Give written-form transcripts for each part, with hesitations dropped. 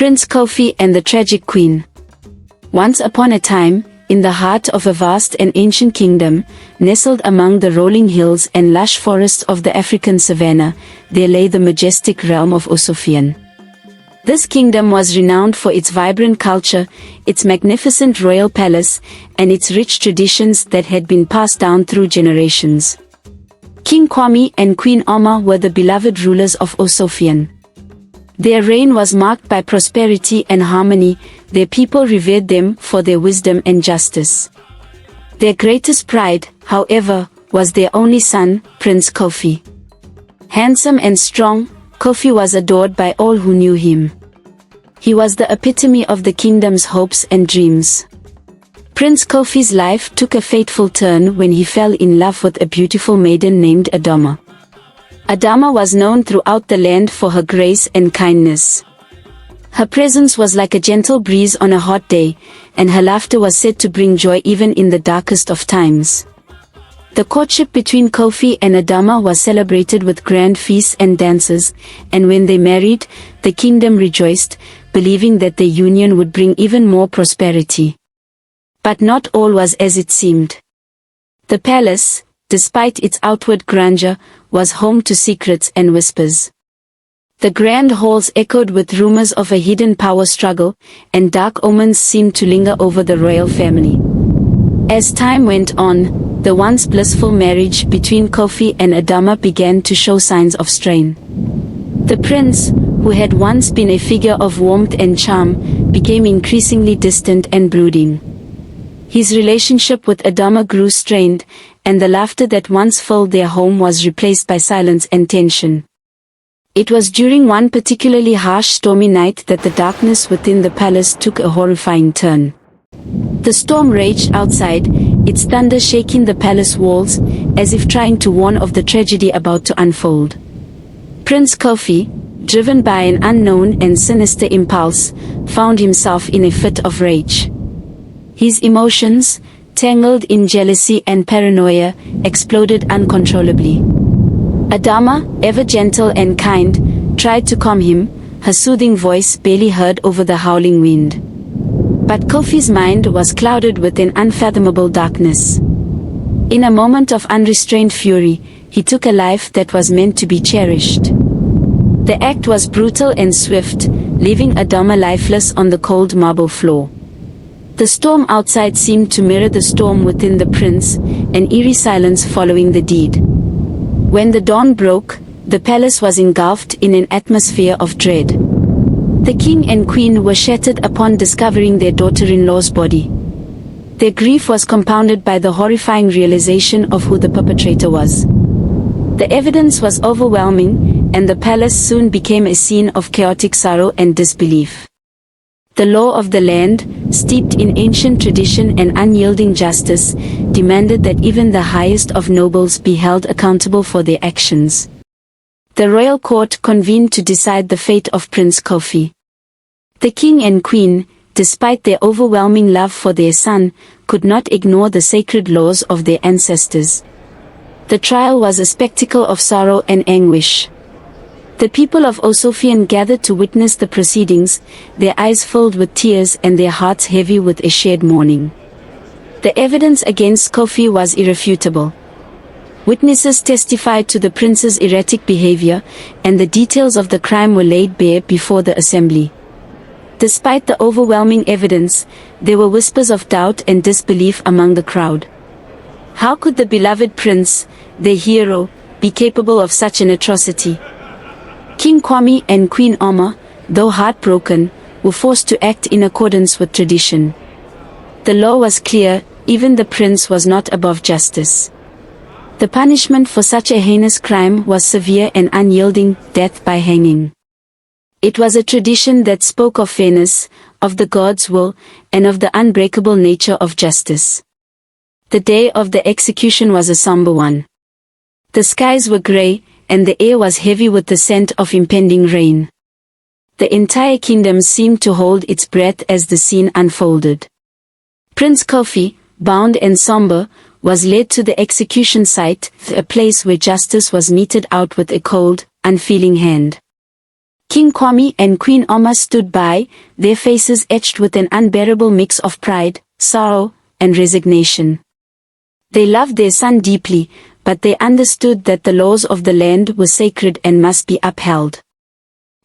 Prince Kofi and the Tragic Queen. Once upon a time, in the heart of a vast and ancient kingdom, nestled among the rolling hills and lush forests of the African savanna, there lay the majestic realm of Osofian. This kingdom was renowned for its vibrant culture, its magnificent royal palace, and its rich traditions that had been passed down through generations. King Kwame and Queen Adama were the beloved rulers of Osofian. Their reign was marked by prosperity and harmony. Their people revered them for their wisdom and justice. Their greatest pride, however, was their only son, Prince Kofi. Handsome and strong, Kofi was adored by all who knew him. He was the epitome of the kingdom's hopes and dreams. Prince Kofi's life took a fateful turn when he fell in love with a beautiful maiden named Adama. Adama was known throughout the land for her grace and kindness. Her presence was like a gentle breeze on a hot day, and her laughter was said to bring joy even in the darkest of times. The courtship between Kofi and Adama was celebrated with grand feasts and dances, and when they married, the kingdom rejoiced, believing that their union would bring even more prosperity. But not all was as it seemed. The palace, despite its outward grandeur, was home to secrets and whispers. The grand halls echoed with rumors of a hidden power struggle, and dark omens seemed to linger over the royal family. As time went on, the once blissful marriage between Kofi and Adama began to show signs of strain. The prince, who had once been a figure of warmth and charm, became increasingly distant and brooding. His relationship with Adama grew strained, and the laughter that once filled their home was replaced by silence and tension. It was during one particularly harsh stormy night that the darkness within the palace took a horrifying turn. The storm raged outside, its thunder shaking the palace walls, as if trying to warn of the tragedy about to unfold. Prince Kofi, driven by an unknown and sinister impulse, found himself in a fit of rage. His emotions, tangled in jealousy and paranoia, exploded uncontrollably. Adama, ever gentle and kind, tried to calm him, her soothing voice barely heard over the howling wind. But Kofi's mind was clouded with an unfathomable darkness. In a moment of unrestrained fury, he took a life that was meant to be cherished. The act was brutal and swift, leaving Adama lifeless on the cold marble floor. The storm outside seemed to mirror the storm within the prince, an eerie silence following the deed. When the dawn broke, the palace was engulfed in an atmosphere of dread. The king and queen were shattered upon discovering their daughter-in-law's body. Their grief was compounded by the horrifying realization of who the perpetrator was. The evidence was overwhelming, and the palace soon became a scene of chaotic sorrow and disbelief. The law of the land, steeped in ancient tradition and unyielding justice, demanded that even the highest of nobles be held accountable for their actions. The royal court convened to decide the fate of Prince Kofi. The king and queen, despite their overwhelming love for their son, could not ignore the sacred laws of their ancestors. The trial was a spectacle of sorrow and anguish. The people of Osofian gathered to witness the proceedings, their eyes filled with tears and their hearts heavy with a shared mourning. The evidence against Kofi was irrefutable. Witnesses testified to the prince's erratic behavior, and the details of the crime were laid bare before the assembly. Despite the overwhelming evidence, there were whispers of doubt and disbelief among the crowd. How could the beloved prince, their hero, be capable of such an atrocity? King Kwame and Queen Adama, though heartbroken, were forced to act in accordance with tradition. The law was clear, even the prince was not above justice. The punishment for such a heinous crime was severe and unyielding, death by hanging. It was a tradition that spoke of fairness, of the God's will, and of the unbreakable nature of justice. The day of the execution was a somber one. The skies were grey, and the air was heavy with the scent of impending rain. The entire kingdom seemed to hold its breath as the scene unfolded. Prince Kofi, bound and somber, was led to the execution site, a place where justice was meted out with a cold, unfeeling hand. King Kwame and Queen Oma stood by, their faces etched with an unbearable mix of pride, sorrow, and resignation. They loved their son deeply, but they understood that the laws of the land were sacred and must be upheld.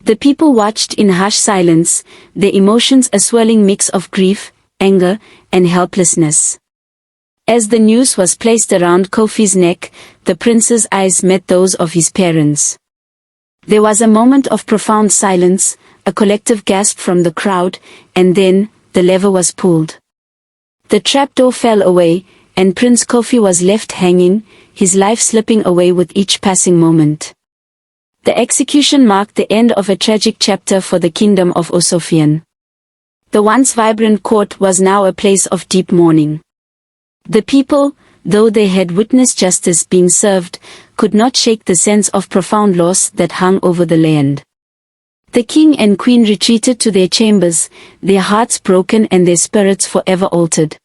The people watched in hushed silence, their emotions a swirling mix of grief, anger, and helplessness. As the noose was placed around Kofi's neck, the prince's eyes met those of his parents. There was a moment of profound silence, a collective gasp from the crowd, and then, the lever was pulled. The trapdoor fell away, and Prince Kofi was left hanging, his life slipping away with each passing moment. The execution marked the end of a tragic chapter for the kingdom of Osofian. The once vibrant court was now a place of deep mourning. The people, though they had witnessed justice being served, could not shake the sense of profound loss that hung over the land. The king and queen retreated to their chambers, their hearts broken and their spirits forever altered.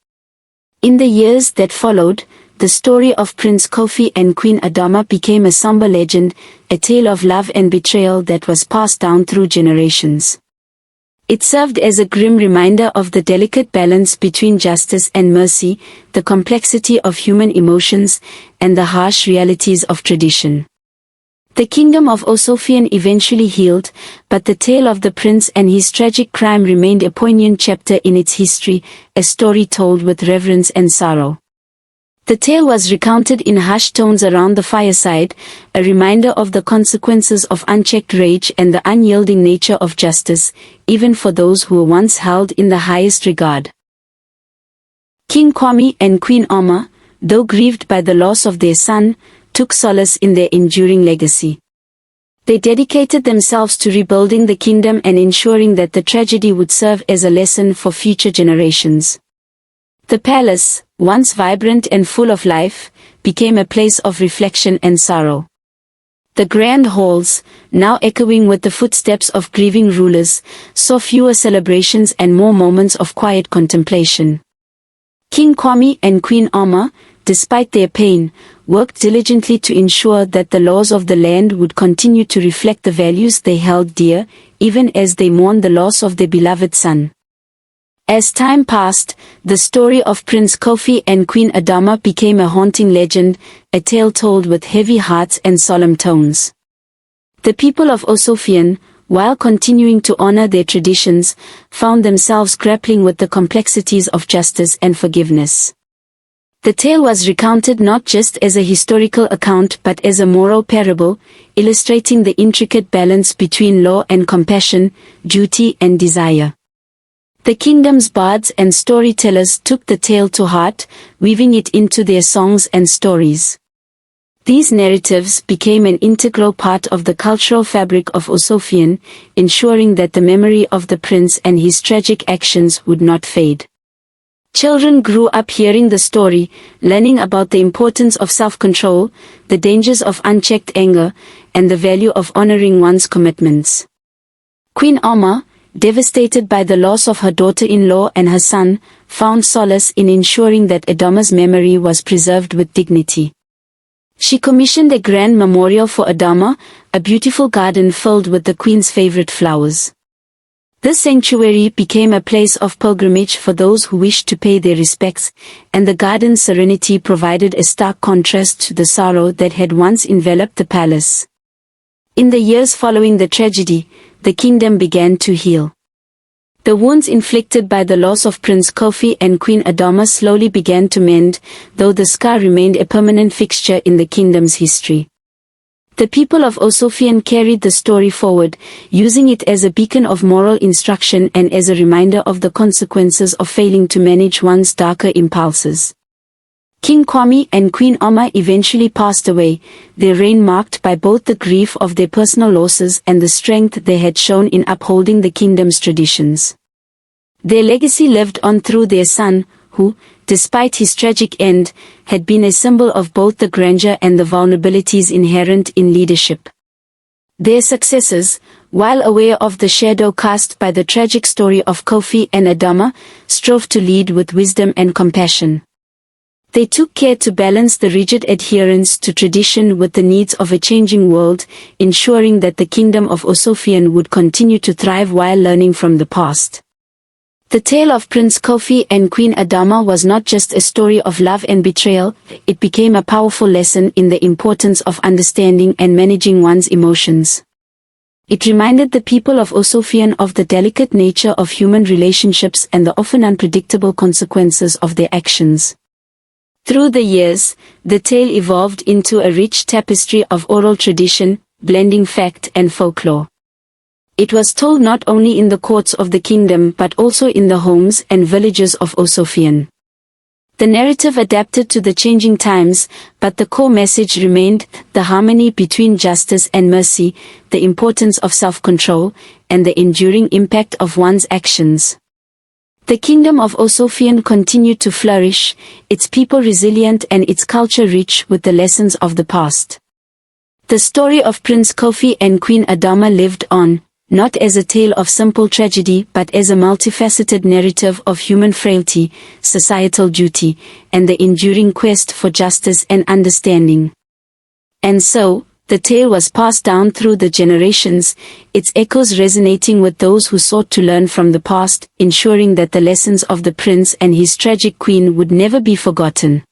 In the years that followed, the story of Prince Kofi and Queen Adama became a somber legend, a tale of love and betrayal that was passed down through generations. It served as a grim reminder of the delicate balance between justice and mercy, the complexity of human emotions, and the harsh realities of tradition. The kingdom of Osofian eventually healed, but the tale of the prince and his tragic crime remained a poignant chapter in its history, a story told with reverence and sorrow. The tale was recounted in hushed tones around the fireside, a reminder of the consequences of unchecked rage and the unyielding nature of justice, even for those who were once held in the highest regard. King Kwame and Queen Oma, though grieved by the loss of their son, took solace in their enduring legacy. They dedicated themselves to rebuilding the kingdom and ensuring that the tragedy would serve as a lesson for future generations. The palace, once vibrant and full of life, became a place of reflection and sorrow. The grand halls, now echoing with the footsteps of grieving rulers, saw fewer celebrations and more moments of quiet contemplation. King Kwame and Queen Oma, despite their pain, worked diligently to ensure that the laws of the land would continue to reflect the values they held dear, even as they mourned the loss of their beloved son. As time passed, the story of Prince Kofi and Queen Adama became a haunting legend, a tale told with heavy hearts and solemn tones. The people of Osofian, while continuing to honor their traditions, found themselves grappling with the complexities of justice and forgiveness. The tale was recounted not just as a historical account but as a moral parable, illustrating the intricate balance between law and compassion, duty and desire. The kingdom's bards and storytellers took the tale to heart, weaving it into their songs and stories. These narratives became an integral part of the cultural fabric of Osofian, ensuring that the memory of the prince and his tragic actions would not fade. Children grew up hearing the story, learning about the importance of self-control, the dangers of unchecked anger, and the value of honoring one's commitments. Queen Oma, devastated by the loss of her daughter-in-law and her son, found solace in ensuring that Adama's memory was preserved with dignity. She commissioned a grand memorial for Adama, a beautiful garden filled with the queen's favorite flowers. This sanctuary became a place of pilgrimage for those who wished to pay their respects, and the garden's serenity provided a stark contrast to the sorrow that had once enveloped the palace. In the years following the tragedy, the kingdom began to heal. The wounds inflicted by the loss of Prince Kofi and Queen Adama slowly began to mend, though the scar remained a permanent fixture in the kingdom's history. The people of Osofian carried the story forward, using it as a beacon of moral instruction and as a reminder of the consequences of failing to manage one's darker impulses. King Kwame and Queen Oma eventually passed away, their reign marked by both the grief of their personal losses and the strength they had shown in upholding the kingdom's traditions. Their legacy lived on through their son, who, despite his tragic end, had been a symbol of both the grandeur and the vulnerabilities inherent in leadership. Their successors, while aware of the shadow cast by the tragic story of Kofi and Adama, strove to lead with wisdom and compassion. They took care to balance the rigid adherence to tradition with the needs of a changing world, ensuring that the kingdom of Osofian would continue to thrive while learning from the past. The tale of Prince Kofi and Queen Adama was not just a story of love and betrayal, it became a powerful lesson in the importance of understanding and managing one's emotions. It reminded the people of Osofian of the delicate nature of human relationships and the often unpredictable consequences of their actions. Through the years, the tale evolved into a rich tapestry of oral tradition, blending fact and folklore. It was told not only in the courts of the kingdom but also in the homes and villages of Osofian. The narrative adapted to the changing times, but the core message remained: the harmony between justice and mercy, the importance of self-control, and the enduring impact of one's actions. The kingdom of Osofian continued to flourish, its people resilient and its culture rich with the lessons of the past. The story of Prince Kofi and Queen Adama lived on, not as a tale of simple tragedy but as a multifaceted narrative of human frailty, societal duty, and the enduring quest for justice and understanding. And so, the tale was passed down through the generations, its echoes resonating with those who sought to learn from the past, ensuring that the lessons of the prince and his tragic queen would never be forgotten.